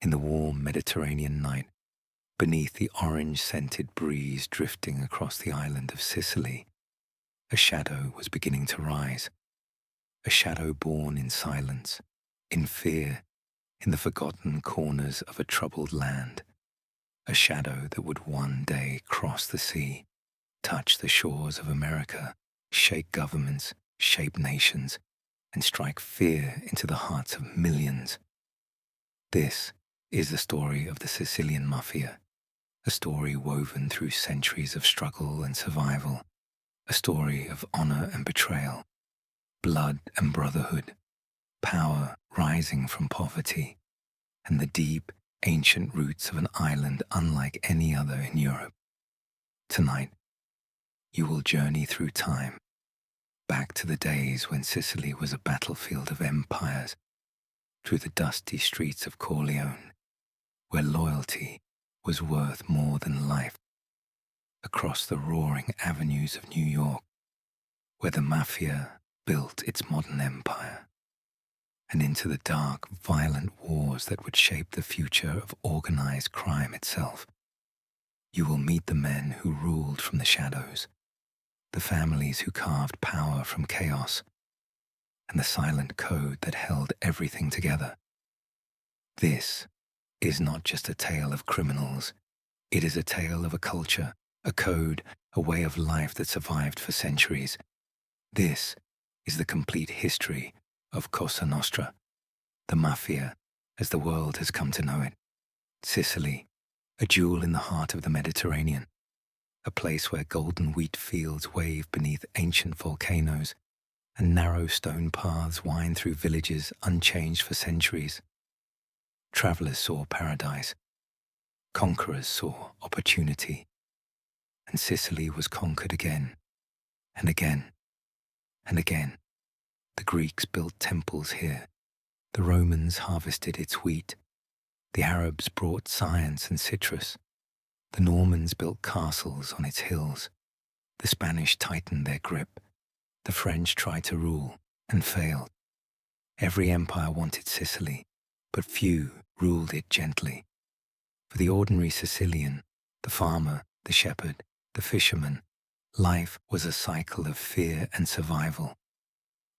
in the warm Mediterranean night, beneath the orange-scented breeze drifting across the island of Sicily, a shadow was beginning to rise, a shadow born in silence, in fear, in the forgotten corners of a troubled land, a shadow that would one day cross the sea, touch the shores of America, shake governments, shape nations, and strike fear into the hearts of millions. This is the story of the Sicilian Mafia, a story woven through centuries of struggle and survival, a story of honor and betrayal, blood and brotherhood, power rising from poverty, and the deep, ancient roots of an island unlike any other in Europe. Tonight, you will journey through time, back to the days when Sicily was a battlefield of empires, through the dusty streets of Corleone, where loyalty was worth more than life, across the roaring avenues of New York, where the Mafia built its modern empire, and into the dark, violent wars that would shape the future of organized crime itself. You will meet the men who ruled from the shadows, the families who carved power from chaos, and the silent code that held everything together. This is not just a tale of criminals. It is a tale of a culture, a code, a way of life that survived for centuries. This is the complete history of Cosa Nostra, the Mafia as the world has come to know it. Sicily, a jewel in the heart of the Mediterranean, a place where golden wheat fields wave beneath ancient volcanoes and narrow stone paths wind through villages unchanged for centuries. Travelers saw paradise, conquerors saw opportunity, and Sicily was conquered again, and again, and again. The Greeks built temples here, the Romans harvested its wheat, the Arabs brought science and citrus, the Normans built castles on its hills, the Spanish tightened their grip, the French tried to rule and failed. Every empire wanted Sicily, but few ruled it gently. For the ordinary Sicilian, the farmer, the shepherd, the fisherman, life was a cycle of fear and survival.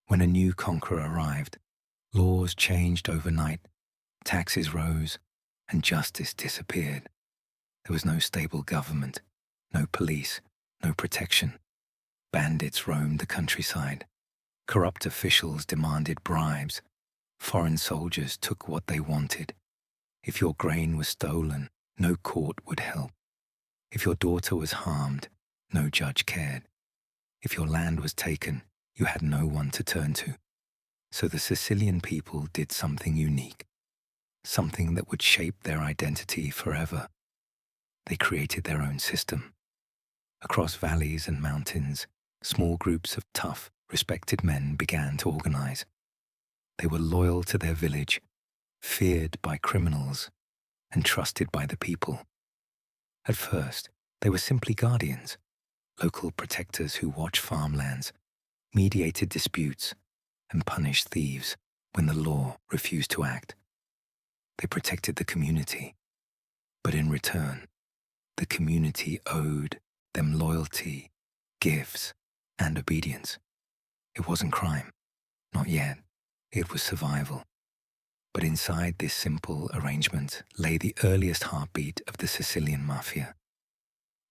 When a new conqueror arrived, laws changed overnight, taxes rose, and justice disappeared. There was no stable government, no police, no protection. Bandits roamed the countryside. Corrupt officials demanded bribes. Foreign soldiers took what they wanted. If your grain was stolen, no court would help. If your daughter was harmed, no judge cared. If your land was taken, you had no one to turn to. So the Sicilian people did something unique, something that would shape their identity forever. They created their own system. Across valleys and mountains, small groups of tough, respected men began to organize. They were loyal to their village, feared by criminals, and trusted by the people. At first, they were simply guardians, local protectors who watched farmlands, mediated disputes, and punished thieves when the law refused to act. They protected the community, but in return, the community owed them loyalty, gifts, and obedience. It wasn't crime, not yet. It was survival. But inside this simple arrangement lay the earliest heartbeat of the Sicilian Mafia.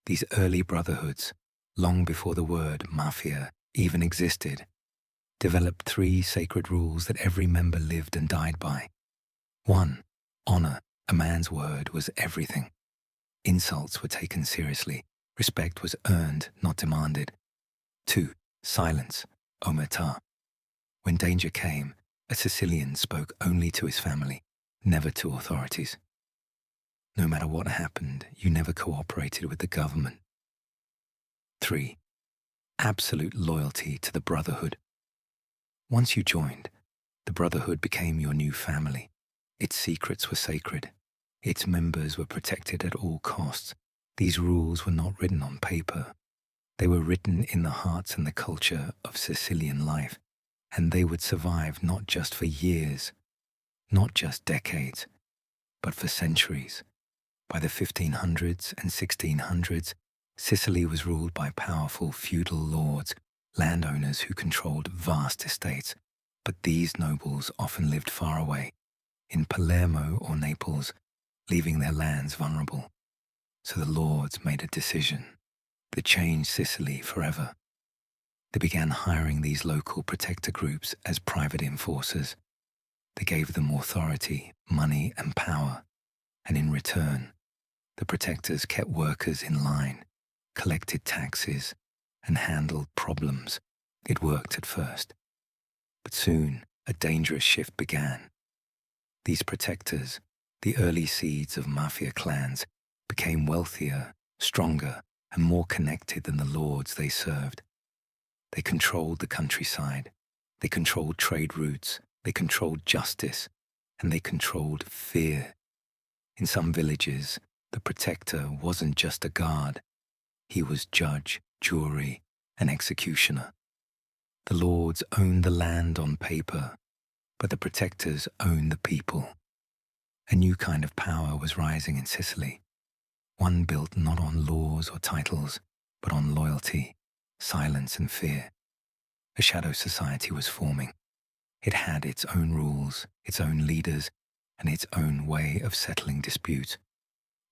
These early brotherhoods, long before the word mafia even existed, developed 3 sacred rules that every member lived and died by. 1. Honor. A man's word was everything. Insults were taken seriously. Respect was earned, not demanded. 2. Silence. Omertà. When danger came, a Sicilian spoke only to his family, never to authorities. No matter what happened, you never cooperated with the government. 3. Absolute loyalty to the brotherhood. Once you joined, the brotherhood became your new family. Its secrets were sacred. Its members were protected at all costs. These rules were not written on paper. They were written in the hearts and the culture of Sicilian life, and they would survive not just for years, not just decades, But for centuries, by the 1500s and 1600s, Sicily was ruled by powerful feudal lords, landowners who controlled vast estates, but these nobles often lived far away, in Palermo or Naples, leaving their lands vulnerable. So the lords made a decision that changed Sicily forever. They began hiring these local protector groups as private enforcers. They gave them authority, money, and power, and in return, the protectors kept workers in line, collected taxes, and handled problems. It worked at first. But soon, a dangerous shift began. These protectors, the early seeds of mafia clans, became wealthier, stronger, and more connected than the lords they served. They controlled the countryside. They controlled trade routes. They controlled justice. And they controlled fear. In some villages, the protector wasn't just a guard. He was judge, jury, and executioner. The lords owned the land on paper, but the protectors owned the people. A new kind of power was rising in Sicily, one built not on laws or titles, but on loyalty, silence, and fear. A shadow society was forming. It had its own rules, its own leaders, and its own way of settling disputes.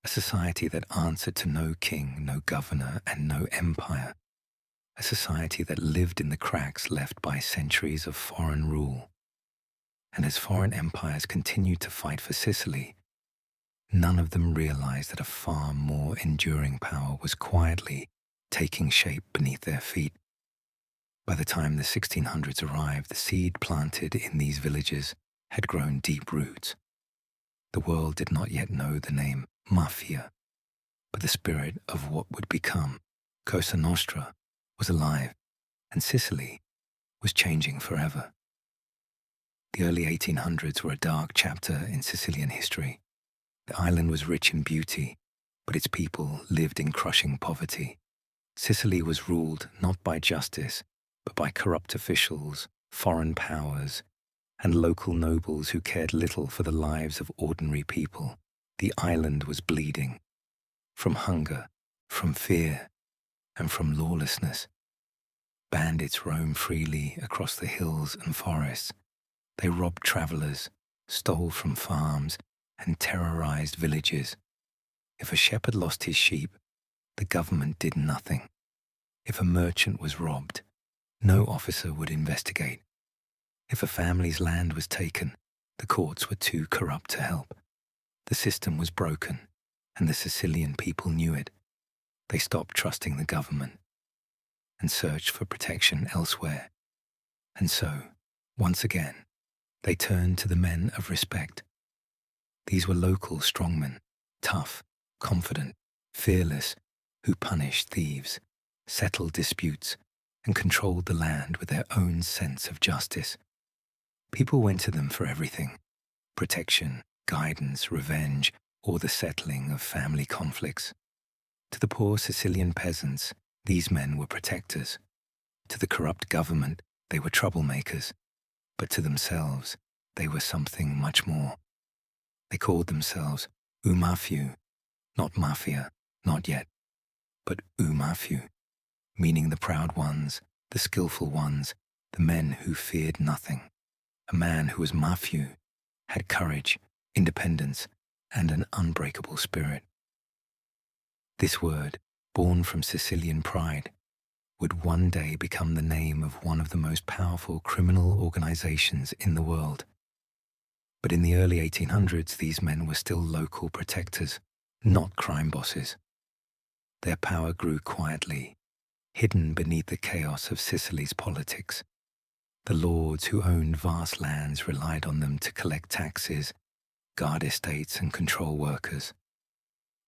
A society that answered to no king, no governor, and no empire. A society that lived in the cracks left by centuries of foreign rule. And as foreign empires continued to fight for Sicily, none of them realized that a far more enduring power was quietly taking shape beneath their feet. By the time the 1600s arrived, the seed planted in these villages had grown deep roots. The world did not yet know the name Mafia, but the spirit of what would become Cosa Nostra was alive, and Sicily was changing forever. The early 1800s were a dark chapter in Sicilian history. The island was rich in beauty, but its people lived in crushing poverty. Sicily was ruled not by justice, but by corrupt officials, foreign powers, and local nobles who cared little for the lives of ordinary people. The island was bleeding, from hunger, from fear, and from lawlessness. Bandits roamed freely across the hills and forests. They robbed travelers, stole from farms, and terrorized villages. If a shepherd lost his sheep, the government did nothing. If a merchant was robbed, no officer would investigate. If a family's land was taken, the courts were too corrupt to help. The system was broken, and the Sicilian people knew it. They stopped trusting the government and searched for protection elsewhere. And so, once again, they turned to the men of respect. These were local strongmen, tough, confident, fearless, who punished thieves, settled disputes, and controlled the land with their own sense of justice. People went to them for everything: protection, guidance, revenge, or the settling of family conflicts. To the poor Sicilian peasants, these men were protectors. To the corrupt government, they were troublemakers. But to themselves, they were something much more. They called themselves umafiu, not mafia, not yet, but umafiu, meaning the proud ones, the skillful ones, the men who feared nothing. A man who was mafiu had courage, independence, and an unbreakable spirit. This word, born from Sicilian pride, would one day become the name of one of the most powerful criminal organizations in the world. But in the early 1800s, these men were still local protectors, not crime bosses. Their power grew quietly, hidden beneath the chaos of Sicily's politics. The lords who owned vast lands relied on them to collect taxes, guard estates, and control workers.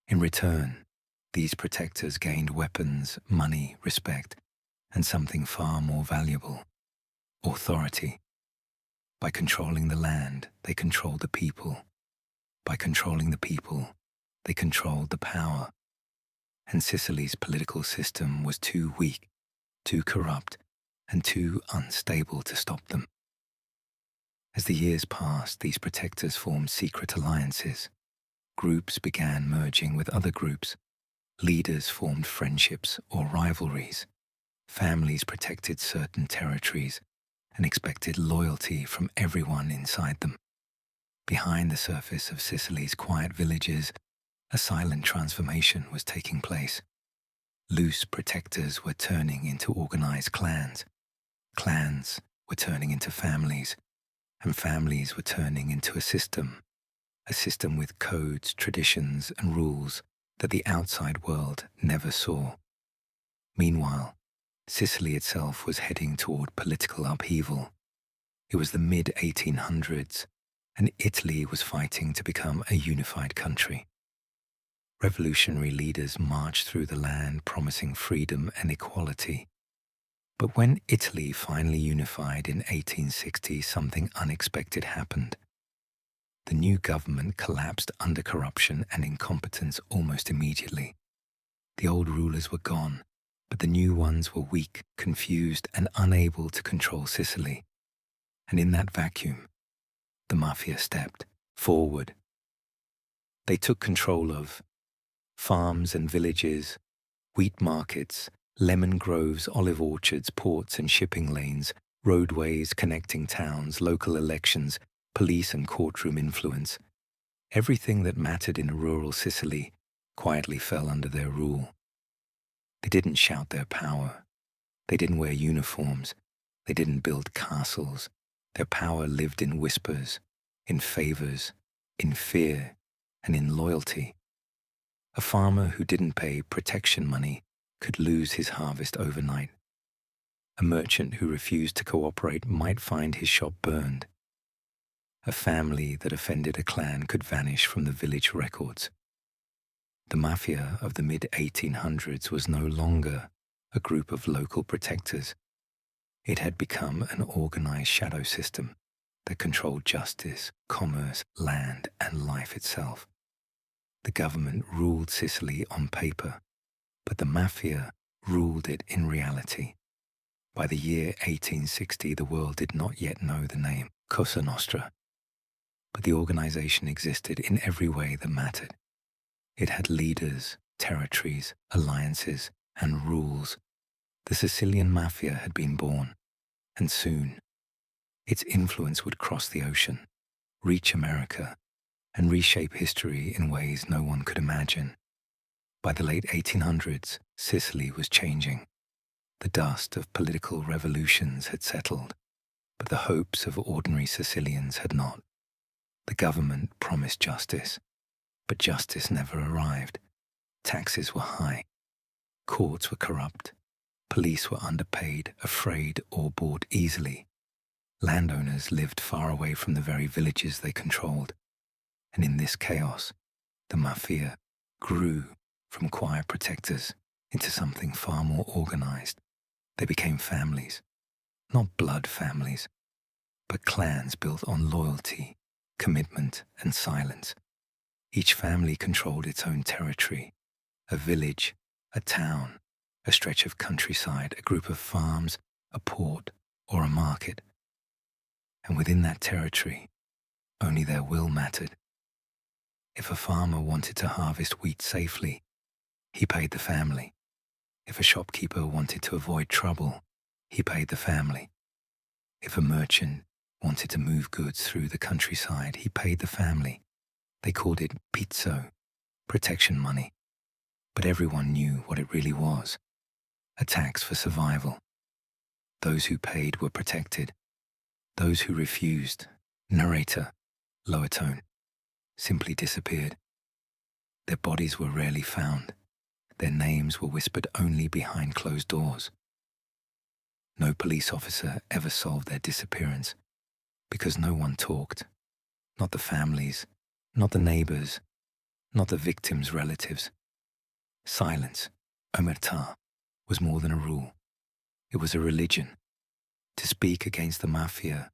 In return, these protectors gained weapons, money, respect, and something far more valuable: authority. By controlling the land, they controlled the people. By controlling the people, they controlled the power. And Sicily's political system was too weak, too corrupt, and too unstable to stop them. As the years passed, these protectors formed secret alliances, Groups began merging with other groups. Leaders formed friendships or rivalries. Families protected certain territories and expected loyalty from everyone inside them. Behind the surface of Sicily's quiet villages, a silent transformation was taking place. Loose protectors were turning into organized clans. Clans were turning into families, and families were turning into a system with codes, traditions, and rules that the outside world never saw. Meanwhile, Sicily itself was heading toward political upheaval. It was the mid-1800s, and Italy was fighting to become a unified country. Revolutionary leaders marched through the land promising freedom and equality. But when Italy finally unified in 1860, something unexpected happened. The new government collapsed under corruption and incompetence almost immediately. The old rulers were gone, but the new ones were weak, confused, and unable to control Sicily. And in that vacuum, the Mafia stepped forward. They took control of farms and villages, wheat markets, lemon groves, olive orchards, ports and shipping lanes, roadways connecting towns, local elections, police and courtroom influence. Everything that mattered in rural Sicily quietly fell under their rule. They didn't shout their power. They didn't wear uniforms. They didn't build castles. Their power lived in whispers, in favors, in fear, and in loyalty. A farmer who didn't pay protection money could lose his harvest overnight. A merchant who refused to cooperate might find his shop burned. A family that offended a clan could vanish from the village records. The Mafia of the mid-1800s was no longer a group of local protectors. It had become an organized shadow system that controlled justice, commerce, land, and life itself. The government ruled Sicily on paper, but the Mafia ruled it in reality. By the year 1860, the world did not yet know the name Cosa Nostra, but the organization existed in every way that mattered. It had leaders, territories, alliances, and rules. The Sicilian Mafia had been born, and soon, its influence would cross the ocean, reach America, and reshape history in ways no one could imagine. By the late 1800s, Sicily was changing. The dust of political revolutions had settled, but the hopes of ordinary Sicilians had not. The government promised justice, but justice never arrived. Taxes were high. Courts were corrupt. Police were underpaid, afraid, or bored easily. Landowners lived far away from the very villages they controlled. And in this chaos, the Mafia grew from quiet protectors into something far more organized. They became families, not blood families, but clans built on loyalty, commitment, and silence. Each family controlled its own territory, a village, a town, a stretch of countryside, a group of farms, a port, or a market. And within that territory, only their will mattered. If a farmer wanted to harvest wheat safely, he paid the family. If a shopkeeper wanted to avoid trouble, he paid the family. If a merchant wanted to move goods through the countryside, he paid the family. They called it pizzo, protection money. But everyone knew what it really was, a tax for survival. Those who paid were protected. Those who refused, narrator, lower tone, simply disappeared. Their bodies were rarely found. Their names were whispered only behind closed doors. No police officer ever solved their disappearance because no one talked, not the families, not the neighbors, not the victims' relatives. Silence, omertà, was more than a rule. It was a religion. To speak against the Mafia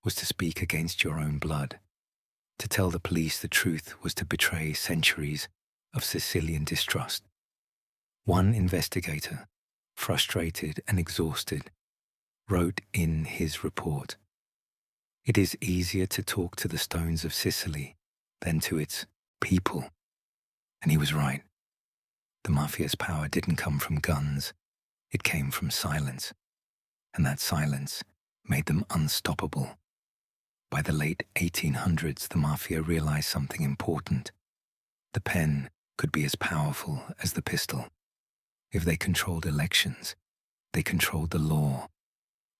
was to speak against your own blood. To tell the police the truth was to betray centuries of Sicilian distrust. One investigator, frustrated and exhausted, wrote in his report, "It is easier to talk to the stones of Sicily than to its people. And he was right. The mafia's power didn't come from guns, it came from silence. And that silence made them unstoppable. By the late 1800s, the mafia realized something important. The pen could be as powerful as the pistol. If they controlled elections, they controlled the law.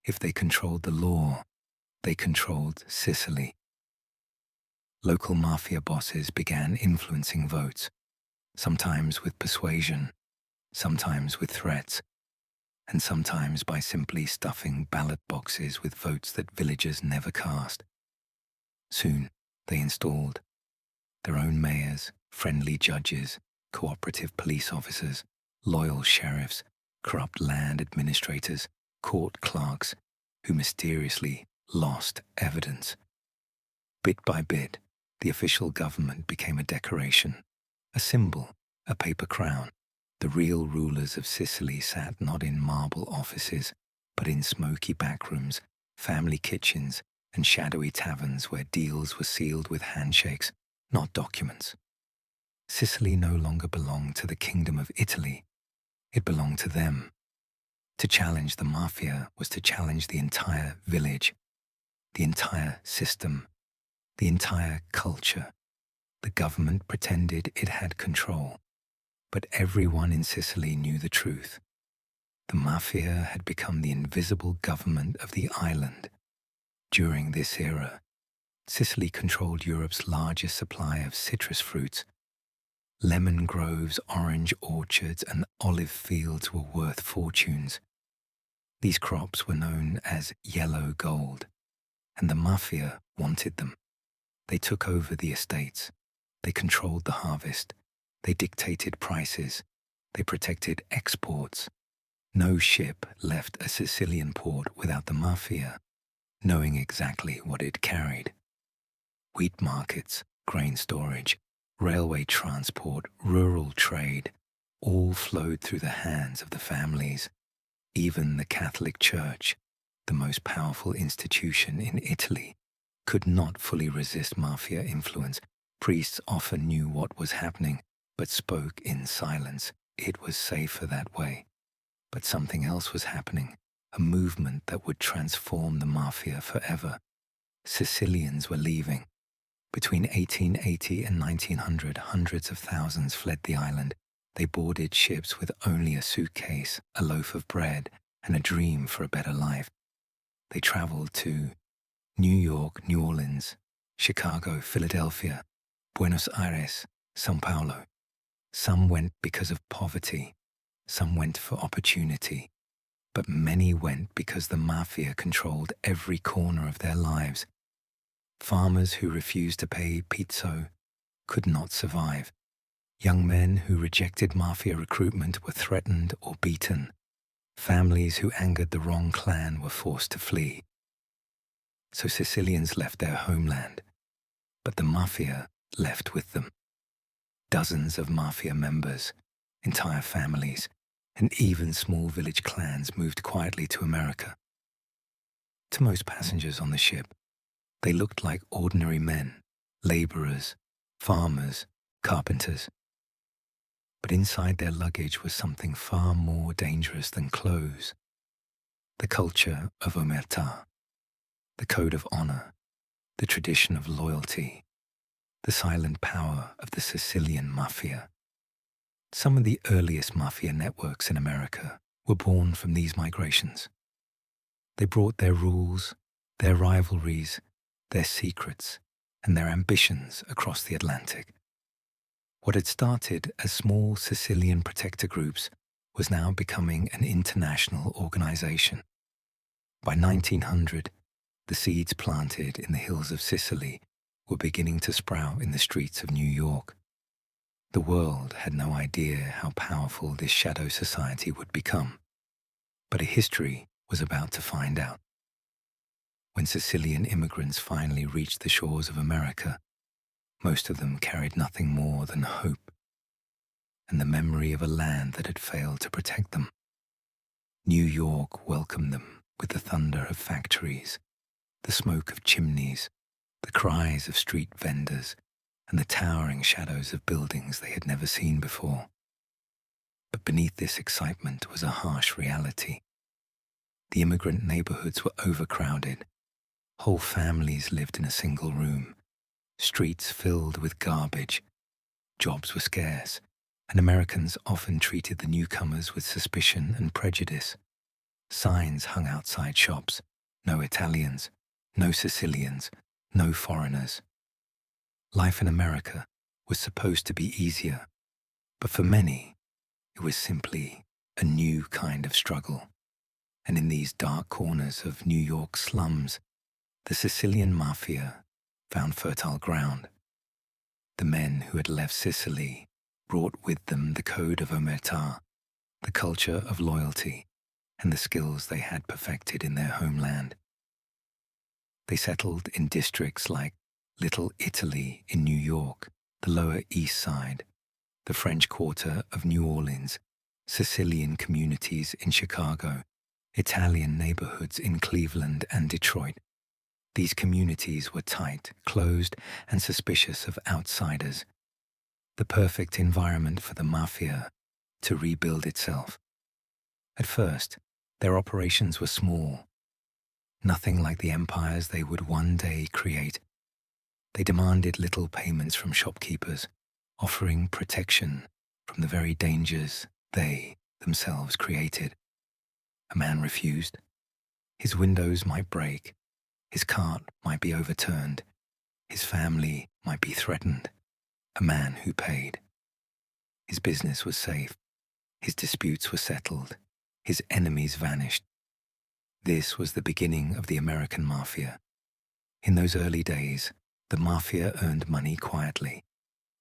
If they controlled the law, they controlled Sicily. Local mafia bosses began influencing votes, sometimes with persuasion, sometimes with threats, and sometimes by simply stuffing ballot boxes with votes that villagers never cast. Soon, they installed their own mayors, friendly judges, cooperative police officers, loyal sheriffs, corrupt land administrators, court clerks, who mysteriously lost evidence. Bit by bit, the official government became a decoration, a symbol, a paper crown. The real rulers of Sicily sat not in marble offices, but in smoky backrooms, family kitchens, and shadowy taverns where deals were sealed with handshakes, not documents. Sicily no longer belonged to the Kingdom of Italy. It belonged to them. To challenge the mafia was to challenge the entire village, the entire system, the entire culture. The government pretended it had control, but everyone in Sicily knew the truth. The mafia had become the invisible government of the island. During this era, Sicily controlled Europe's largest supply of citrus fruits. Lemon groves, orange orchards, and olive fields were worth fortunes. These crops were known as yellow gold, and the mafia wanted them. They took over the estates. They controlled the harvest. They dictated prices. They protected exports. No ship left a Sicilian port without the mafia knowing exactly what it carried. Wheat markets, grain storage, railway transport, rural trade, all flowed through the hands of the families. Even the Catholic Church, the most powerful institution in Italy, could not fully resist mafia influence. Priests often knew what was happening, but spoke in silence. It was safer that way. But something else was happening, a movement that would transform the mafia forever. Sicilians were leaving. Between 1880 and 1900, hundreds of thousands fled the island. They boarded ships with only a suitcase, a loaf of bread, and a dream for a better life. They traveled to New York, New Orleans, Chicago, Philadelphia, Buenos Aires, São Paulo. Some went because of poverty, some went for opportunity, but many went because the mafia controlled every corner of their lives. Farmers who refused to pay pizzo could not survive. Young men who rejected mafia recruitment were threatened or beaten. Families who angered the wrong clan were forced to flee. So Sicilians left their homeland, but the mafia left with them. Dozens of mafia members, entire families, and even small village clans moved quietly to America. To most passengers on the ship, they looked like ordinary men, laborers, farmers, carpenters. But inside their luggage was something far more dangerous than clothes. The culture of omertà, the code of honor, the tradition of loyalty, the silent power of the Sicilian Mafia. Some of the earliest mafia networks in America were born from these migrations. They brought their rules, their rivalries, their secrets, and their ambitions across the Atlantic. What had started as small Sicilian protector groups was now becoming an international organization. By 1900, the seeds planted in the hills of Sicily were beginning to sprout in the streets of New York. The world had no idea how powerful this shadow society would become, but a history was about to find out. When Sicilian immigrants finally reached the shores of America, most of them carried nothing more than hope and the memory of a land that had failed to protect them. New York welcomed them with the thunder of factories, the smoke of chimneys, the cries of street vendors, and the towering shadows of buildings they had never seen before. But beneath this excitement was a harsh reality. The immigrant neighborhoods were overcrowded. Whole families lived in a single room, streets filled with garbage. Jobs were scarce, and Americans often treated the newcomers with suspicion and prejudice. Signs hung outside shops: no Italians, no Sicilians, no foreigners. Life in America was supposed to be easier, but for many, it was simply a new kind of struggle. And in these dark corners of New York slums, the Sicilian Mafia found fertile ground. The men who had left Sicily brought with them the code of omertà, the culture of loyalty, and the skills they had perfected in their homeland. They settled in districts like Little Italy in New York, the Lower East Side, the French Quarter of New Orleans, Sicilian communities in Chicago, Italian neighborhoods in Cleveland and Detroit. These communities were tight, closed, and suspicious of outsiders. The perfect environment for the mafia to rebuild itself. At first, their operations were small, nothing like the empires they would one day create. They demanded little payments from shopkeepers, offering protection from the very dangers they themselves created. A man refused. His windows might break, his cart might be overturned, his family might be threatened. A man who paid. His business was safe, his disputes were settled, his enemies vanished. This was the beginning of the American Mafia. In those early days, the Mafia earned money quietly.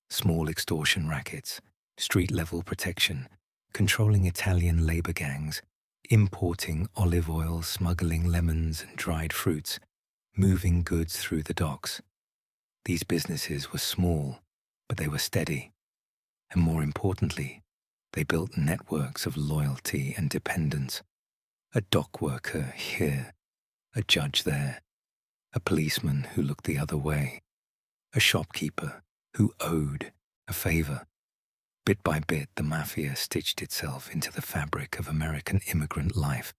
Small extortion rackets, street-level protection, controlling Italian labor gangs, importing olive oil, smuggling lemons and dried fruits, moving goods through the docks. These businesses were small, but they were steady. And more importantly, they built networks of loyalty and dependence. A dock worker here, a judge there, a policeman who looked the other way, a shopkeeper who owed a favor. Bit by bit, the Mafia stitched itself into the fabric of American immigrant life.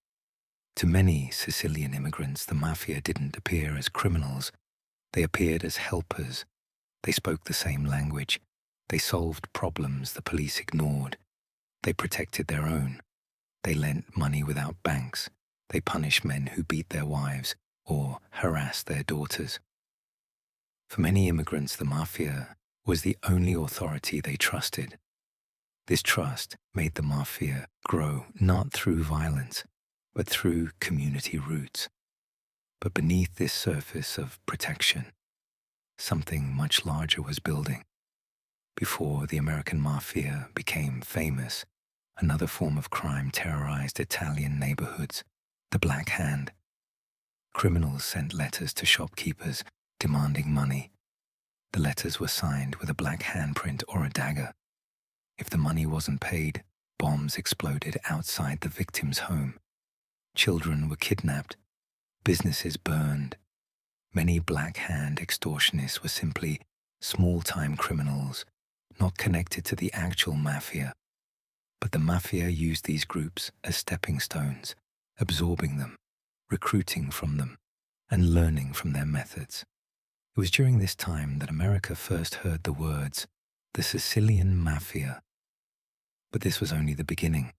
To many Sicilian immigrants, the Mafia didn't appear as criminals. They appeared as helpers. They spoke the same language. They solved problems the police ignored. They protected their own. They lent money without banks. They punished men who beat their wives or harassed their daughters. For many immigrants, the Mafia was the only authority they trusted. This trust made the Mafia grow not through violence, but through community roots. But beneath this surface of protection, something much larger was building. Before the American Mafia became famous, another form of crime terrorized Italian neighborhoods: the Black Hand. Criminals sent letters to shopkeepers demanding money. The letters were signed with a black handprint or a dagger. If the money wasn't paid, bombs exploded outside the victim's home. Children were kidnapped. Businesses burned. Many Black Hand extortionists were simply small-time criminals, not connected to the actual Mafia. But the Mafia used these groups as stepping stones, absorbing them, recruiting from them, and learning from their methods. It was during this time that America first heard the words, the Sicilian Mafia. But this was only the beginning.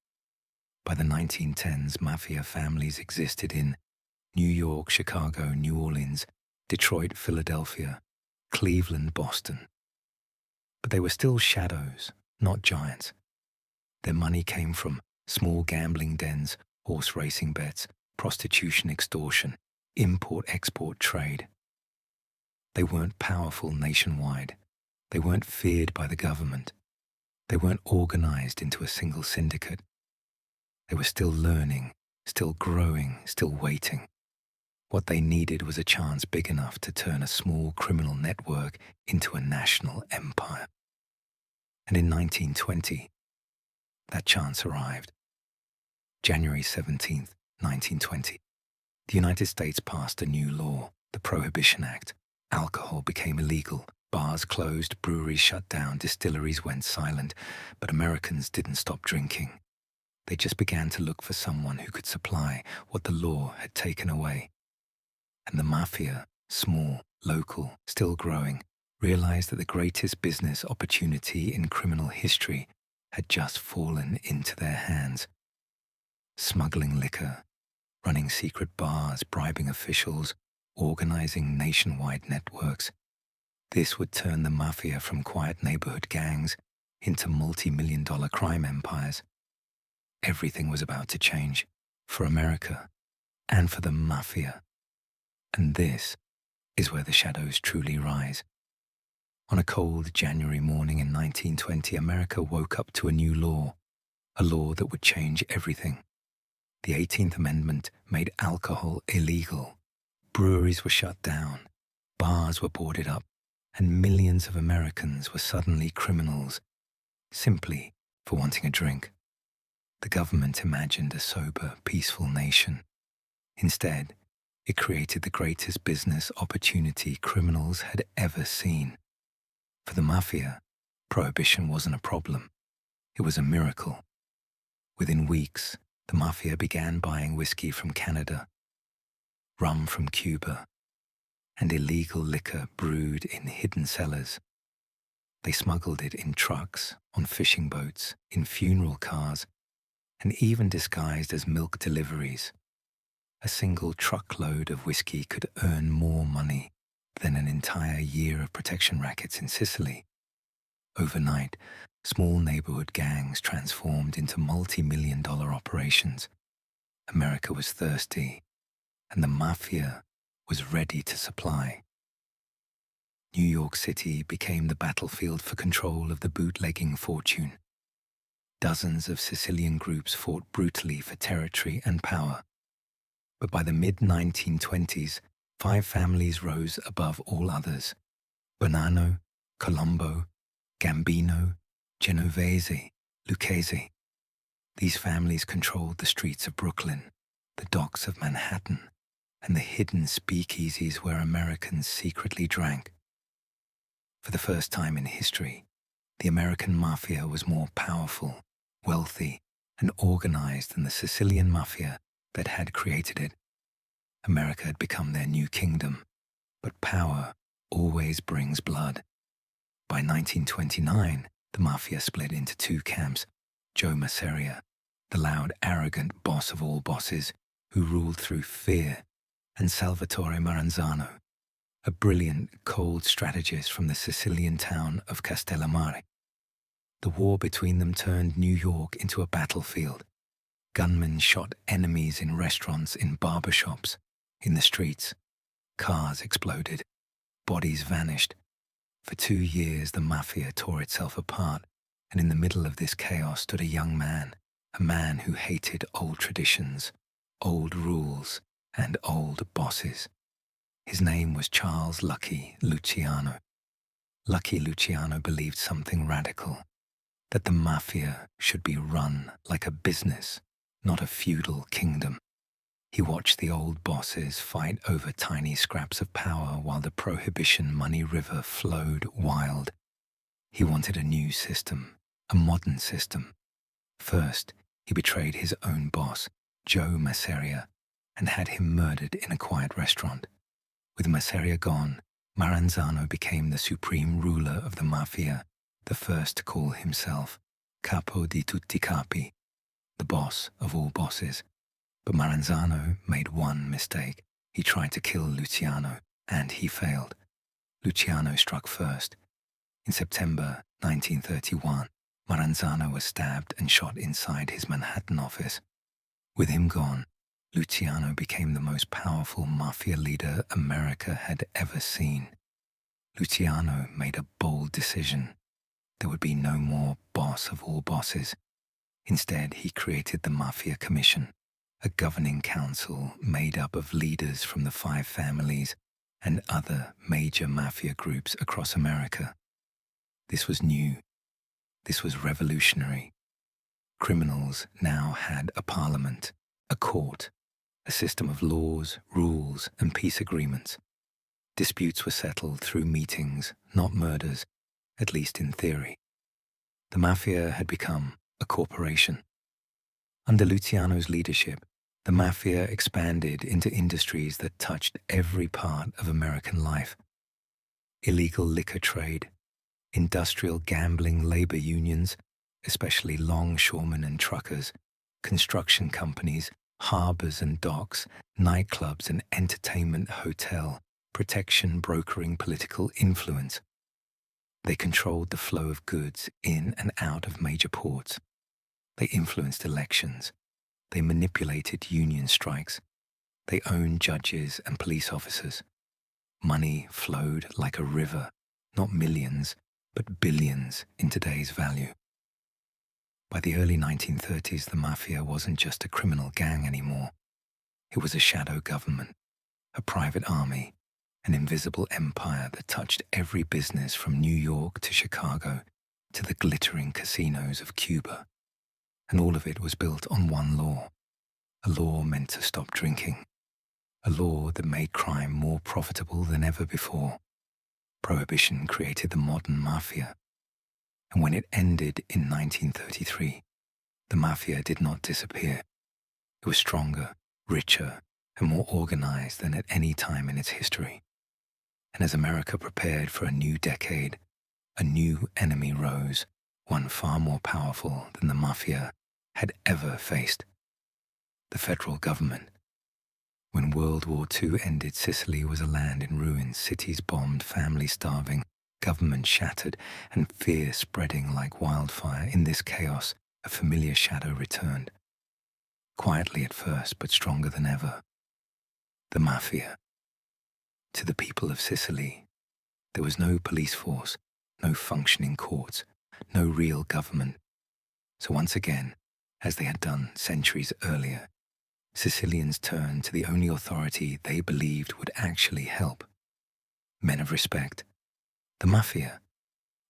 By the 1910s, Mafia families existed in New York, Chicago, New Orleans, Detroit, Philadelphia, Cleveland, Boston. But they were still shadows, not giants. Their money came from small gambling dens, horse racing bets, prostitution, extortion, import-export trade. They weren't powerful nationwide. They weren't feared by the government. They weren't organized into a single syndicate. They were still learning, still growing, still waiting. What they needed was a chance big enough to turn a small criminal network into a national empire. And in 1920, that chance arrived. January 17th, 1920, the United States passed a new law, the Prohibition Act. Alcohol became illegal, Bars closed, breweries shut down, distilleries went silent, but Americans didn't stop drinking. They just began to look for someone who could supply what the law had taken away. And the mafia, small, local, still growing, realized that the greatest business opportunity in criminal history had just fallen into their hands. Smuggling liquor, running secret bars, bribing officials, organizing nationwide networks. This would turn the mafia from quiet neighborhood gangs into multi-million-dollar crime empires. Everything was about to change for America and for the mafia. And this is where the shadows truly rise. On a cold January morning in 1920, America woke up to a new law, a law that would change everything. The 18th Amendment made alcohol illegal. Breweries were shut down, bars were boarded up, and millions of Americans were suddenly criminals, simply for wanting a drink. The government imagined a sober, peaceful nation. Instead, it created the greatest business opportunity criminals had ever seen. For the mafia, prohibition wasn't a problem. It was a miracle. Within weeks, the mafia began buying whiskey from Canada, rum from Cuba, and illegal liquor brewed in hidden cellars. They smuggled it in trucks, on fishing boats, in funeral cars, and even disguised as milk deliveries. A single truckload of whiskey could earn more money than an entire year of protection rackets in Sicily. Overnight, small neighborhood gangs transformed into multi-million-dollar operations. America was thirsty, and the mafia was ready to supply. New York City became the battlefield for control of the bootlegging fortune. Dozens of Sicilian groups fought brutally for territory and power. But by the mid-1920s, 5 families rose above all others: Bonanno, Colombo, Gambino, Genovese, Lucchese. These families controlled the streets of Brooklyn, the docks of Manhattan, and the hidden speakeasies where Americans secretly drank. For the first time in history, the American Mafia was more powerful, wealthy, and organized than the Sicilian Mafia that had created it. America had become their new kingdom, but power always brings blood. By 1929, the Mafia split into 2 camps: Joe Masseria, the loud, arrogant boss of all bosses who ruled through fear, and Salvatore Maranzano, a brilliant, cold strategist from the Sicilian town of Castellammare. The war between them turned New York into a battlefield. Gunmen shot enemies in restaurants, in barbershops, in the streets. Cars exploded. Bodies vanished. For 2 years, the Mafia tore itself apart, and in the middle of this chaos stood a young man, a man who hated old traditions, old rules, and old bosses. His name was Charles Lucky Luciano. Lucky Luciano believed something radical: that the Mafia should be run like a business, not a feudal kingdom. He watched the old bosses fight over tiny scraps of power while the Prohibition money river flowed wild. He wanted a new system, a modern system. First, he betrayed his own boss, Joe Masseria, and had him murdered in a quiet restaurant. With Masseria gone, Maranzano became the supreme ruler of the Mafia, the first to call himself Capo di tutti capi, the boss of all bosses. But Maranzano made one mistake. He tried to kill Luciano, and he failed. Luciano struck first. In September 1931, Maranzano was stabbed and shot inside his Manhattan office. With him gone, Luciano became the most powerful mafia leader America had ever seen. Luciano made a bold decision. There would be no more boss of all bosses. Instead, he created the Mafia Commission, a governing council made up of leaders from the 5 families and other major mafia groups across America. This was new. This was revolutionary. Criminals now had a parliament, a court, a system of laws, rules, and peace agreements. Disputes were settled through meetings, not murders, at least in theory. The mafia had become a corporation. Under Luciano's leadership, the mafia expanded into industries that touched every part of American life. Illegal liquor trade, industrial gambling labor unions, especially longshoremen and truckers, construction companies, harbors and docks, nightclubs and entertainment hotel, protection brokering political influence. They controlled the flow of goods in and out of major ports. They influenced elections. They manipulated union strikes. They owned judges and police officers. Money flowed like a river, not millions, but billions in today's value. By the early 1930s, the mafia wasn't just a criminal gang anymore. It was a shadow government, a private army, an invisible empire that touched every business from New York to Chicago to the glittering casinos of Cuba. And all of it was built on one law, a law meant to stop drinking, a law that made crime more profitable than ever before. Prohibition created the modern mafia. And when it ended in 1933, the mafia did not disappear. It was stronger, richer, and more organized than at any time in its history. And as America prepared for a new decade, a new enemy rose, one far more powerful than the mafia had ever faced: the federal government. When World War II ended, Sicily was a land in ruins, cities bombed, families starving, government shattered, and fear spreading like wildfire. In this chaos, a familiar shadow returned. Quietly at first, but stronger than ever. The mafia. To the people of Sicily, there was no police force, no functioning courts, no real government. So once again, as they had done centuries earlier, Sicilians turned to the only authority they believed would actually help: men of respect, the mafia.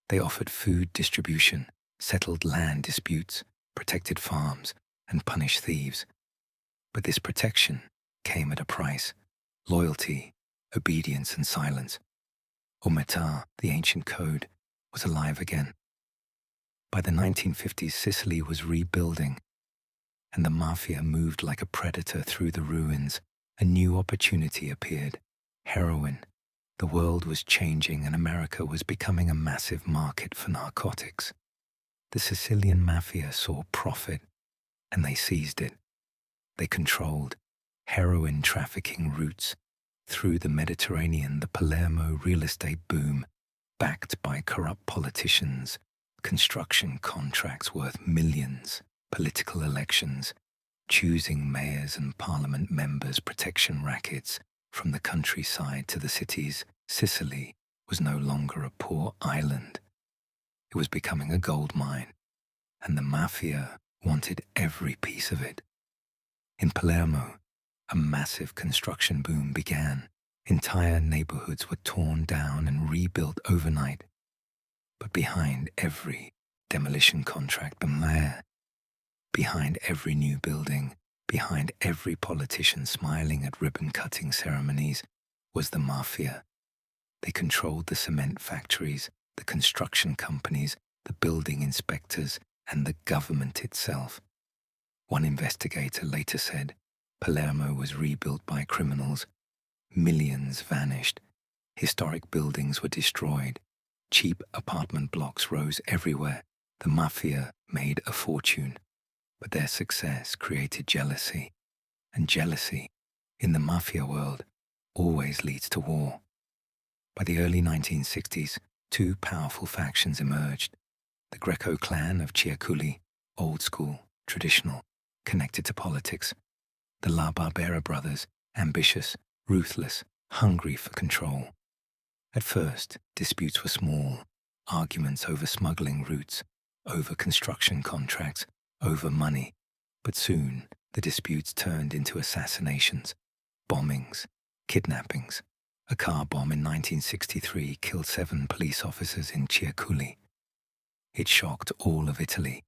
They offered food distribution, settled land disputes, protected farms, and punished thieves. But this protection came at a price: loyalty, obedience, and silence. Omertà, the ancient code, was alive again. By the 1950s, Sicily was rebuilding, and the mafia moved like a predator through the ruins. A new opportunity appeared: heroin. The world was changing, and America was becoming a massive market for narcotics. The Sicilian Mafia saw profit, and they seized it. They controlled heroin trafficking routes through the Mediterranean, the Palermo real estate boom, backed by corrupt politicians, construction contracts worth millions, political elections, choosing mayors and parliament members, protection rackets from the countryside to the cities. Sicily was no longer a poor island. It was becoming a gold mine, and the mafia wanted every piece of it. In Palermo, a massive construction boom began. Entire neighborhoods were torn down and rebuilt overnight. But behind every demolition contract, the mayor, behind every new building, behind every politician smiling at ribbon-cutting ceremonies, was the mafia. They controlled the cement factories, the construction companies, the building inspectors, and the government itself. One investigator later said Palermo was rebuilt by criminals. Millions vanished. Historic buildings were destroyed. Cheap apartment blocks rose everywhere. The mafia made a fortune. But their success created jealousy. And jealousy, in the mafia world, always leads to war. By the early 1960s, two powerful factions emerged: the Greco clan of Ciaculli, old school, traditional, connected to politics; the La Barbera brothers, ambitious, ruthless, hungry for control. At first, disputes were small: arguments over smuggling routes, over construction contracts, over money. But soon, the disputes turned into assassinations, bombings, kidnappings. A car bomb in 1963 killed 7 police officers in Ciaculli. It shocked all of Italy.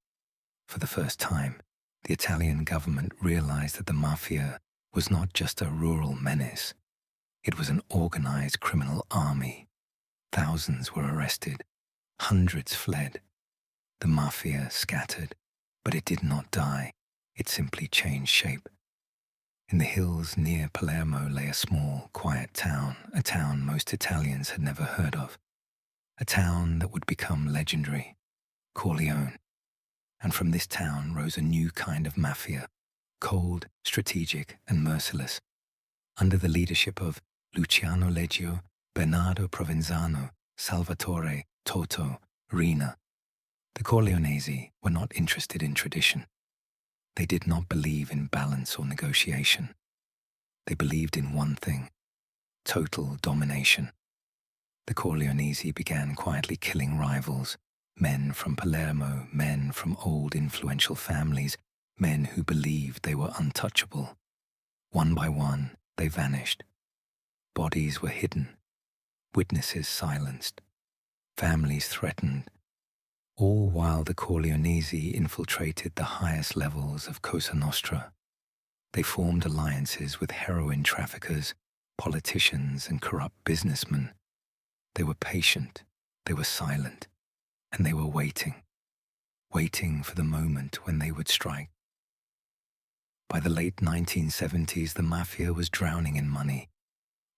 For the first time, the Italian government realized that the mafia was not just a rural menace. It was an organized criminal army. Thousands were arrested. Hundreds fled. The mafia scattered, but it did not die. It simply changed shape. In the hills near Palermo lay a small, quiet town, a town most Italians had never heard of. A town that would become legendary, Corleone. And from this town rose a new kind of mafia, cold, strategic, and merciless. Under the leadership of Luciano Leggio, Bernardo Provenzano, Salvatore, Toto, Riina, the Corleonesi were not interested in tradition. They did not believe in balance or negotiation. They believed in one thing: total domination. The Corleonesi began quietly killing rivals, men from Palermo, men from old influential families, men who believed they were untouchable. One by one, they vanished. Bodies were hidden, witnesses silenced, families threatened, all while the Corleonesi infiltrated the highest levels of Cosa Nostra. They formed alliances with heroin traffickers, politicians, and corrupt businessmen. They were patient, they were silent, and they were waiting for the moment when they would strike. By the late 1970s, the mafia was drowning in money.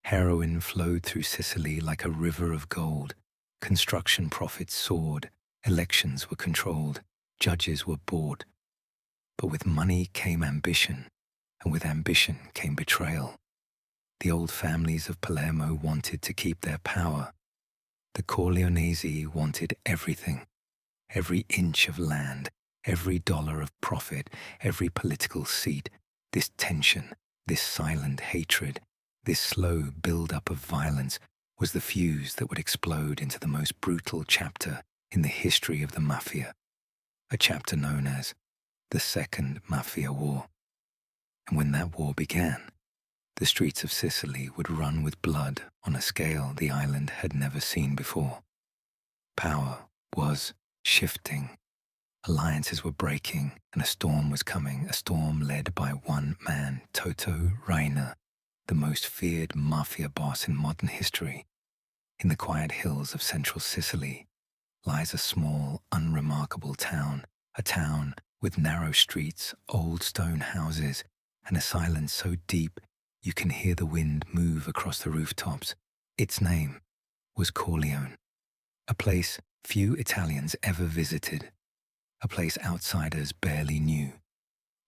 Heroin flowed through Sicily like a river of gold. Construction profits soared. Elections were controlled. Judges were bought. But with money came ambition, and with ambition came betrayal. The old families of Palermo wanted to keep their power. The Corleonesi wanted everything, every inch of land, every dollar of profit, every political seat. This tension, this silent hatred, this slow build-up of violence was the fuse that would explode into the most brutal chapter in the history of the mafia, a chapter known as the Second Mafia War. And when that war began, the streets of Sicily would run with blood on a scale the island had never seen before. Power was shifting. Alliances were breaking, and a storm was coming, a storm led by one man, Toto Riina, the most feared mafia boss in modern history. In the quiet hills of central Sicily lies a small, unremarkable town, a town with narrow streets, old stone houses, and a silence so deep you can hear the wind move across the rooftops. Its name was Corleone, a place few Italians ever visited, a place outsiders barely knew.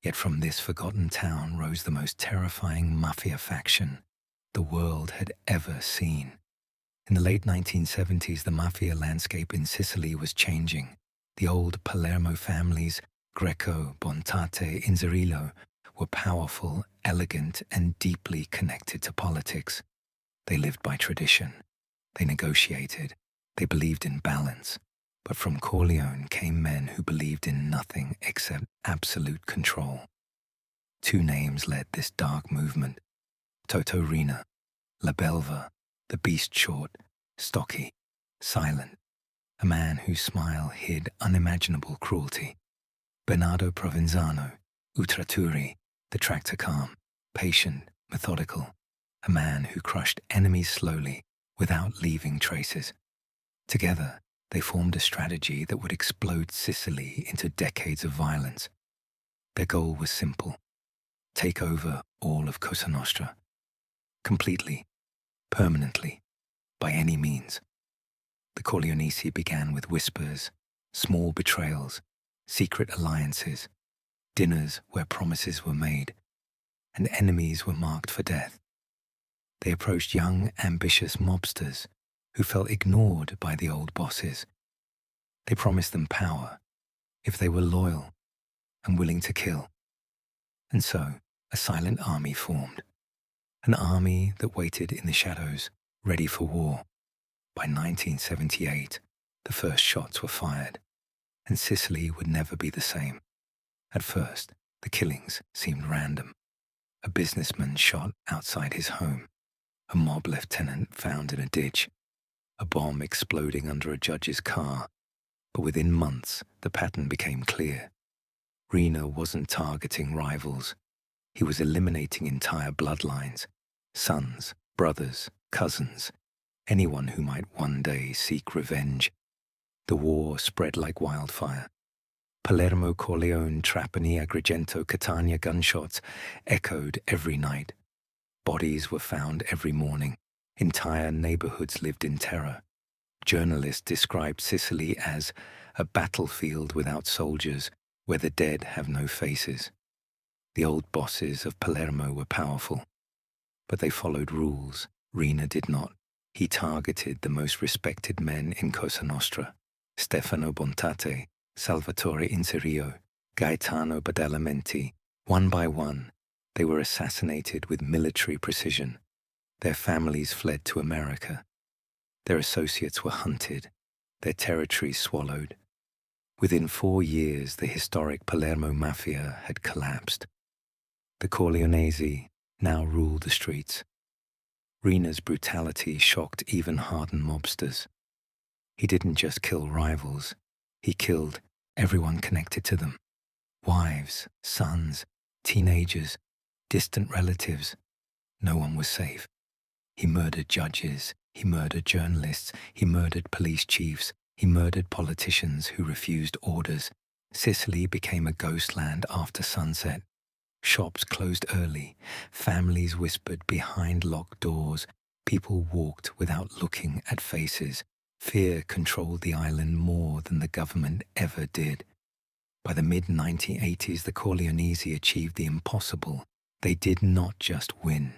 Yet from this forgotten town rose the most terrifying mafia faction the world had ever seen. In the late 1970s, the mafia landscape in Sicily was changing. The old Palermo families, Greco, Bontate, Inzerillo, were powerful, elegant, and deeply connected to politics. They lived by tradition. They negotiated. They believed in balance. But from Corleone came men who believed in nothing except absolute control. Two names led this dark movement: Toto Riina, La Belva, the beast short, stocky, silent, a man whose smile hid unimaginable cruelty; Bernardo Provenzano, Utraturi, the tractor calm, patient, methodical, a man who crushed enemies slowly without leaving traces. Together, they formed a strategy that would explode Sicily into decades of violence. Their goal was simple: take over all of Cosa Nostra. Completely, permanently, by any means. The Corleonesi began with whispers, small betrayals, secret alliances, dinners where promises were made, and enemies were marked for death. They approached young, ambitious mobsters who felt ignored by the old bosses. They promised them power if they were loyal and willing to kill. And so, a silent army formed, an army that waited in the shadows, ready for war. By 1978, the first shots were fired, and Sicily would never be the same. At first, the killings seemed random. A businessman shot outside his home, a mob lieutenant found in a ditch, a bomb exploding under a judge's car. But within months, the pattern became clear. Riina wasn't targeting rivals. He was eliminating entire bloodlines, sons, brothers, cousins, anyone who might one day seek revenge. The war spread like wildfire. Palermo, Corleone, Trapani, Agrigento, Catania gunshots echoed every night. Bodies were found every morning. Entire neighborhoods lived in terror. Journalists described Sicily as a battlefield without soldiers, where the dead have no faces. The old bosses of Palermo were powerful, but they followed rules. Riina did not. He targeted the most respected men in Cosa Nostra: Stefano Bontate, Salvatore Inserio, Gaetano Badalamenti. One by one, they were assassinated with military precision. Their families fled to America. Their associates were hunted, their territories swallowed. Within 4 years, the historic Palermo Mafia had collapsed. The Corleonesi now ruled the streets. Riina's brutality shocked even hardened mobsters. He didn't just kill rivals, he killed everyone connected to them. Wives, sons, teenagers, distant relatives. No one was safe. He murdered judges, he murdered journalists, he murdered police chiefs, he murdered politicians who refused orders. Sicily became a ghost land after sunset. Shops closed early, families whispered behind locked doors, people walked without looking at faces. Fear controlled the island more than the government ever did. By the mid-1980s, the Corleonesi achieved the impossible. They did not just win.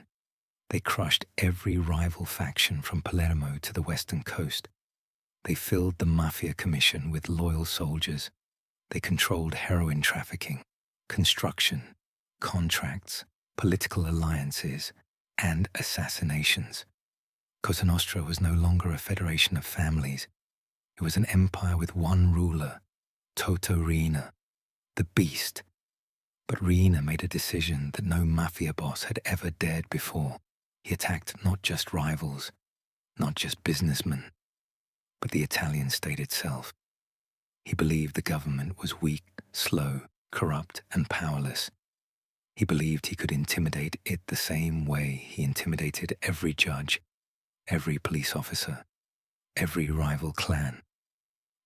They crushed every rival faction from Palermo to the western coast. They filled the Mafia Commission with loyal soldiers. They controlled heroin trafficking, construction, contracts, political alliances, and assassinations. Cosa Nostra was no longer a federation of families. It was an empire with one ruler, Toto Riina, the beast. But Riina made a decision that no mafia boss had ever dared before. He attacked not just rivals, not just businessmen, but the Italian state itself. He believed the government was weak, slow, corrupt, and powerless. He believed he could intimidate it the same way he intimidated every judge, every police officer, every rival clan.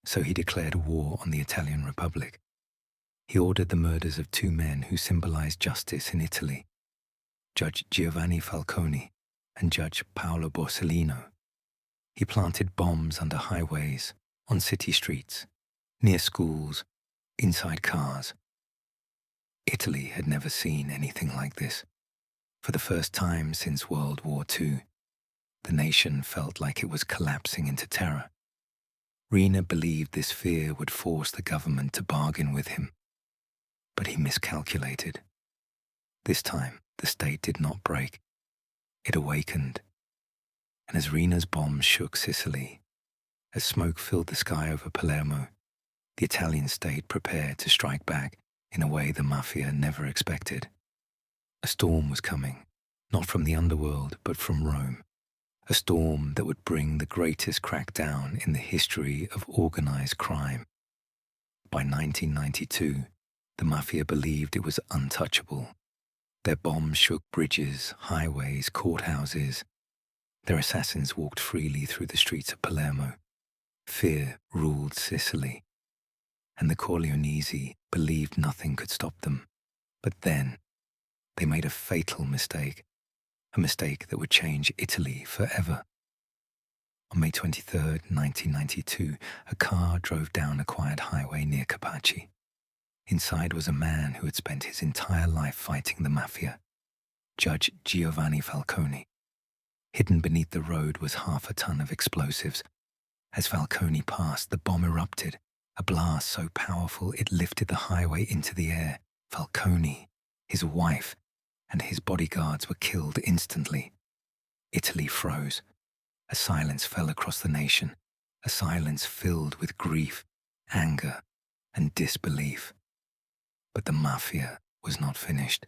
So he declared war on the Italian Republic. He ordered the murders of 2 men who symbolized justice in Italy, Judge Giovanni Falcone and Judge Paolo Borsellino. He planted bombs under highways, on city streets, near schools, inside cars. Italy had never seen anything like this. For the first time since World War II, the nation felt like it was collapsing into terror. Riina believed this fear would force the government to bargain with him. But he miscalculated. This time, the state did not break. It awakened. And as Riina's bombs shook Sicily, as smoke filled the sky over Palermo, the Italian state prepared to strike back in a way the Mafia never expected. A storm was coming, not from the underworld, but from Rome. A storm that would bring the greatest crackdown in the history of organized crime. By 1992, the Mafia believed it was untouchable. Their bombs shook bridges, highways, courthouses. Their assassins walked freely through the streets of Palermo. Fear ruled Sicily, and the Corleonesi believed nothing could stop them. But then, they made a fatal mistake, a mistake that would change Italy forever. On May 23, 1992, a car drove down a quiet highway near Capaci. Inside was a man who had spent his entire life fighting the Mafia, Judge Giovanni Falcone. Hidden beneath the road was half a ton of explosives. As Falcone passed, the bomb erupted, a blast so powerful it lifted the highway into the air. Falcone, his wife, and his bodyguards were killed instantly. Italy froze. A silence fell across the nation, a silence filled with grief, anger, and disbelief. But the Mafia was not finished.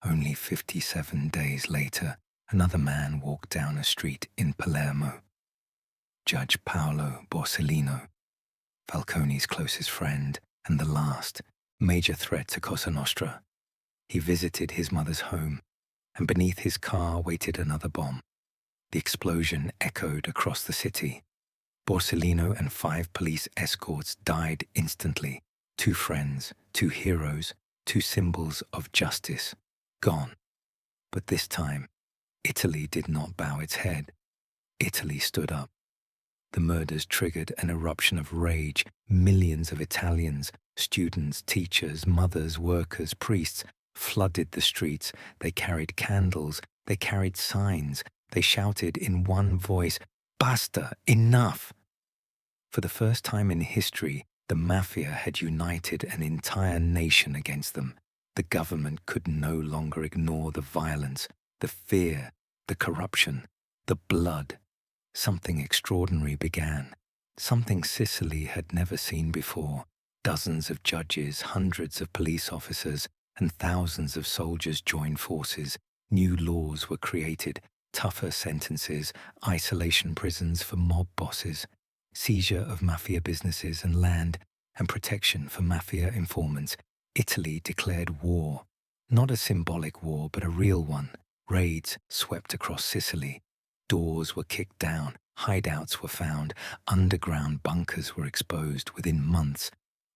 Only 57 days later, another man walked down a street in Palermo. Judge Paolo Borsellino, Falcone's closest friend and the last major threat to Cosa Nostra. He visited his mother's home, and beneath his car waited another bomb. The explosion echoed across the city. Borsellino and 5 police escorts died instantly. 2 friends, 2 heroes, 2 symbols of justice, gone. But this time, Italy did not bow its head. Italy stood up. The murders triggered an eruption of rage. Millions of Italians, students, teachers, mothers, workers, priests, flooded the streets. They carried candles, they carried signs, they shouted in one voice, "Basta! Enough!" For the first time in history, the mafia had united an entire nation against them. The government could no longer ignore the violence, the fear, the corruption, the blood. Something extraordinary began, something Sicily had never seen before. Dozens of judges, hundreds of police officers, and thousands of soldiers joined forces. New laws were created, tougher sentences, isolation prisons for mob bosses, seizure of mafia businesses and land, and protection for mafia informants. Italy declared war, not a symbolic war, but a real one. Raids swept across Sicily. Doors were kicked down, hideouts were found, underground bunkers were exposed. Within months,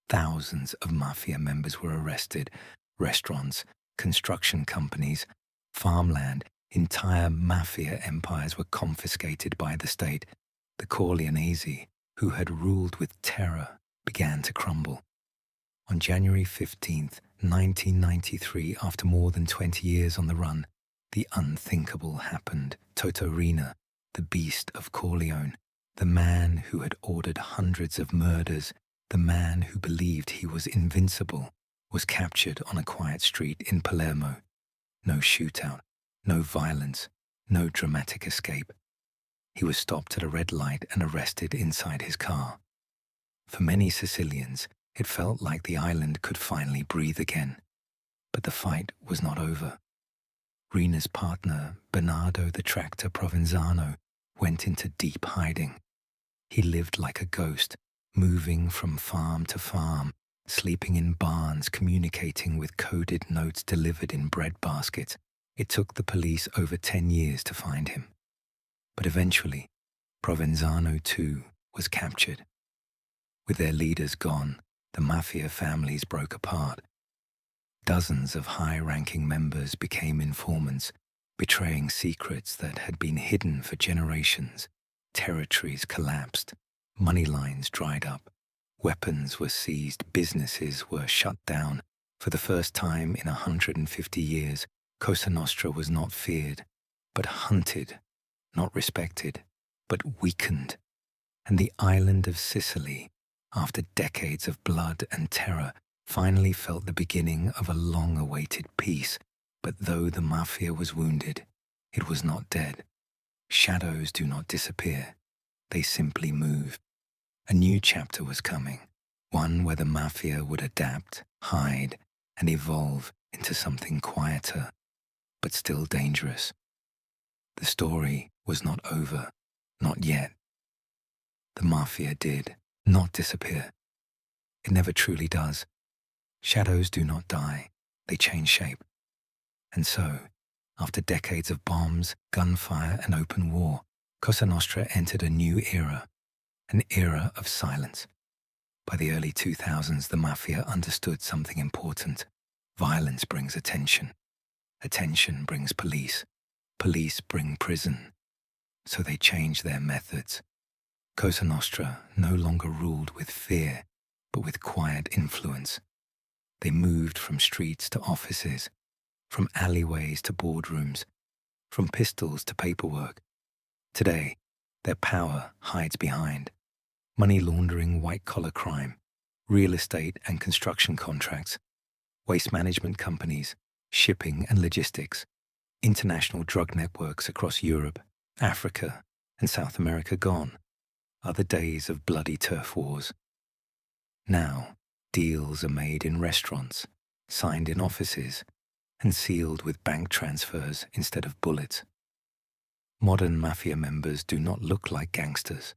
thousands of mafia members were arrested. Restaurants, construction companies, farmland, entire mafia empires were confiscated by the state. The Corleonesi, who had ruled with terror, began to crumble. On January 15th, 1993, after more than 20 years on the run, the unthinkable happened. Toto, Riina, the beast of Corleone, the man who had ordered hundreds of murders, the man who believed he was invincible, was captured on a quiet street in Palermo. No shootout, no violence, no dramatic escape. He was stopped at a red light and arrested inside his car. For many Sicilians, it felt like the island could finally breathe again. But the fight was not over. Riina's partner, Bernardo the tractor Provenzano, went into deep hiding. He lived like a ghost, moving from farm to farm, sleeping in barns, communicating with coded notes delivered in bread baskets. It took the police over 10 years to find him. But eventually, Provenzano too was captured. With their leaders gone, the mafia families broke apart. Dozens of high-ranking members became informants, betraying secrets that had been hidden for generations. Territories collapsed, money lines dried up, weapons were seized, businesses were shut down. For the first time in 150 years, Cosa Nostra was not feared, but hunted, not respected, but weakened. And the island of Sicily, after decades of blood and terror, finally felt the beginning of a long-awaited peace. But though the mafia was wounded, it was not dead. Shadows do not disappear. They simply move. A new chapter was coming, one where the mafia would adapt, hide, and evolve into something quieter, but still dangerous. The story was not over, not yet. The mafia did not disappear. It never truly does. Shadows do not die, they change shape. And so, after decades of bombs, gunfire, and open war, Cosa Nostra entered a new era, an era of silence. By the early 2000s, the mafia understood something important. Violence brings attention. Attention brings police. Police bring prison. So they changed their methods. Cosa Nostra no longer ruled with fear, but with quiet influence. They moved from streets to offices, from alleyways to boardrooms, from pistols to paperwork. Today, their power hides behind money laundering, white-collar crime, real estate and construction contracts, waste management companies, shipping and logistics, international drug networks across Europe, Africa, and South America gone. Are the days of bloody turf wars. Now, deals are made in restaurants, signed in offices, and sealed with bank transfers instead of bullets. Modern mafia members do not look like gangsters.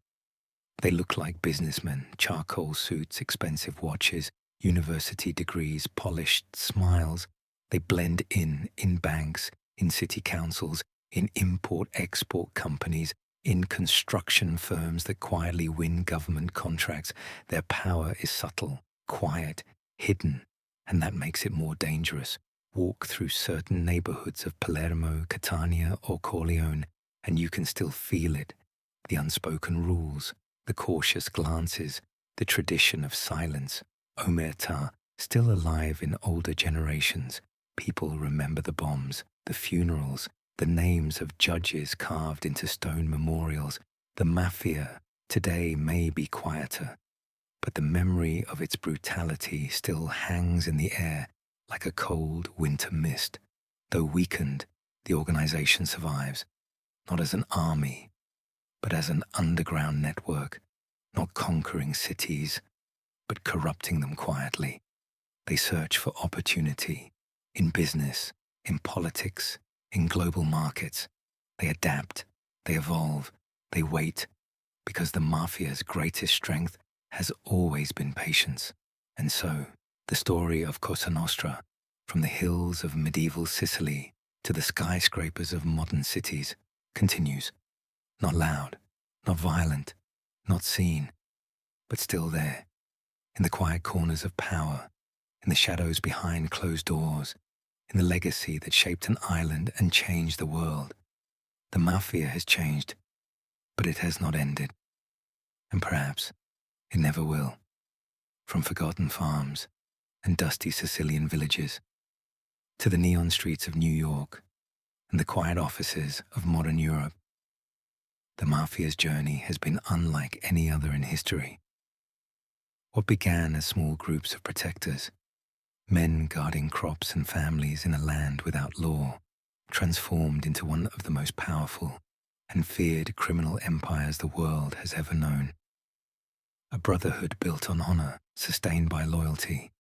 They look like businessmen, charcoal suits, expensive watches, university degrees, polished smiles. They blend in banks, in city councils, in import-export companies, in construction firms that quietly win government contracts. Their power is subtle, quiet, hidden, and that makes it more dangerous. Walk through certain neighborhoods of Palermo, Catania, or Corleone, and you can still feel it. The unspoken rules, the cautious glances, the tradition of silence, omertà, still alive in older generations. People remember the bombs, the funerals, the names of judges carved into stone memorials. The mafia today may be quieter, but the memory of its brutality still hangs in the air like a cold winter mist. Though weakened, the organization survives, not as an army, but as an underground network, not conquering cities, but corrupting them quietly. They search for opportunity in business, in politics, in global markets. They adapt, they evolve, they wait, because the mafia's greatest strength has always been patience. And so, the story of Cosa Nostra, from the hills of medieval Sicily to the skyscrapers of modern cities, continues. Not loud, not violent, not seen, but still there, in the quiet corners of power, in the shadows behind closed doors, in the legacy that shaped an island and changed the world. The mafia has changed, but it has not ended. And perhaps it never will. From forgotten farms and dusty Sicilian villages to the neon streets of New York and the quiet offices of modern Europe, the mafia's journey has been unlike any other in history. What began as small groups of protectors, men guarding crops and families in a land without law, transformed into one of the most powerful and feared criminal empires the world has ever known. A brotherhood built on honor, sustained by loyalty,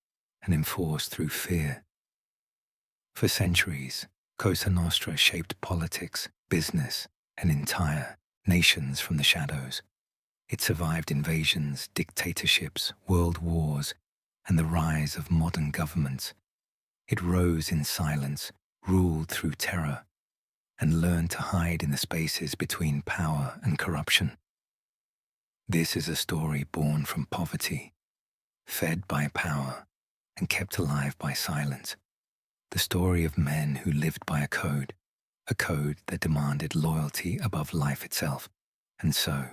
and enforced through fear. For centuries, Cosa Nostra shaped politics, business, and entire nations from the shadows. It survived invasions, dictatorships, world wars, and the rise of modern governments. It rose in silence, ruled through terror, and learned to hide in the spaces between power and corruption. This is a story born from poverty, fed by power, and kept alive by silence. The story of men who lived by a code that demanded loyalty above life itself. And so,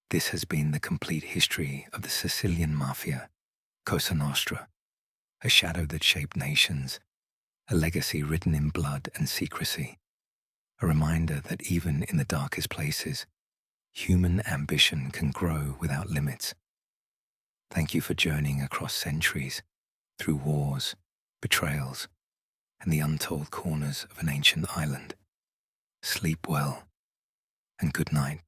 this has been the complete history of the Sicilian Mafia, Cosa Nostra, a shadow that shaped nations, a legacy written in blood and secrecy, a reminder that even in the darkest places, human ambition can grow without limits. Thank you for journeying across centuries, through wars, betrayals, and the untold corners of an ancient island. Sleep well, and good night.